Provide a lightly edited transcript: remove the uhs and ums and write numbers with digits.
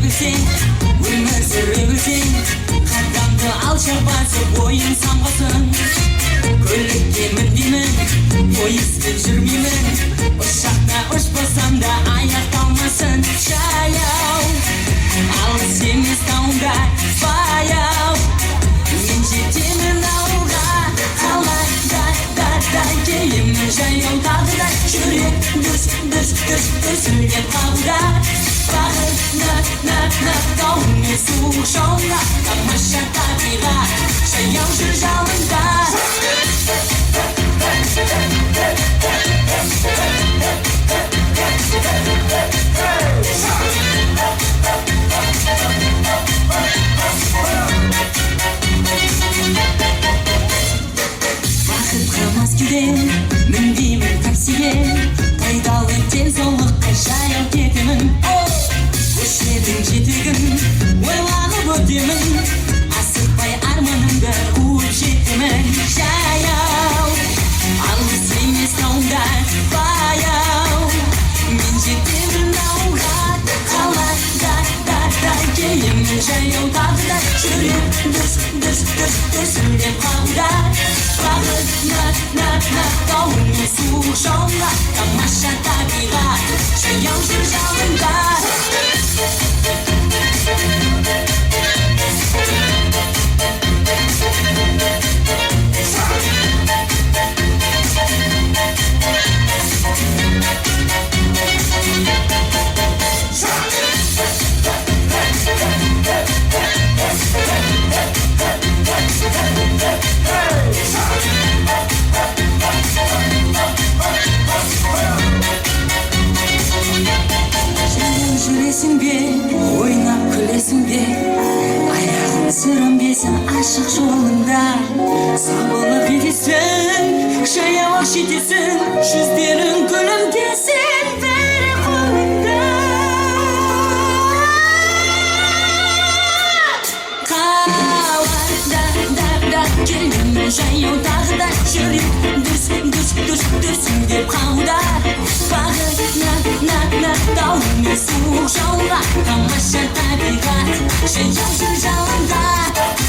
білсең, өмір сүре білсең, қадамды алшақ басып ойың самғасын. Көлікке мінбеймін, пойызбен жүрмеймін, ұшақта ұшпасам да аяқталмасын. Жаяу, алыс емес тауымда баяу, мен жетемін ауылға. Қалай да келемін жаяу тағы да, жүрек дүрсілдеп қағуда. Бағыт тауыңмен суық жауынға, тамаша табиғат жаяу жүр жалында. Бақытқа мас күйде мінбеймін таксиге, пайдалы денсаулыққа жаяу кетемін. Көшедің жетегін ойланып өтемін, асықпай арманымды қуып жетемін. Жаяу, алыс емес тауымда баяу, мен жетемін ауылға. Қалай да келемін жаяу тағы да, жүрек дүрсілдеп қағуда. Бағыт тауыңмен суық жауынға, тамаша табиғат жаяу жүр жалында. Жүресің бе, ойнап күлесің бе, аяғың сүрінбесін ашық жолында. Сабылып етесің, жаяу жетесің, жүздерің күлімдесін бәрі қолында. Қалай да келемін жаяу тағы да, жүрек дүрсілдеп қағуда. Бағыт тауыңмен суық жауынға, тамаша табиғат жаяу жүр жалында.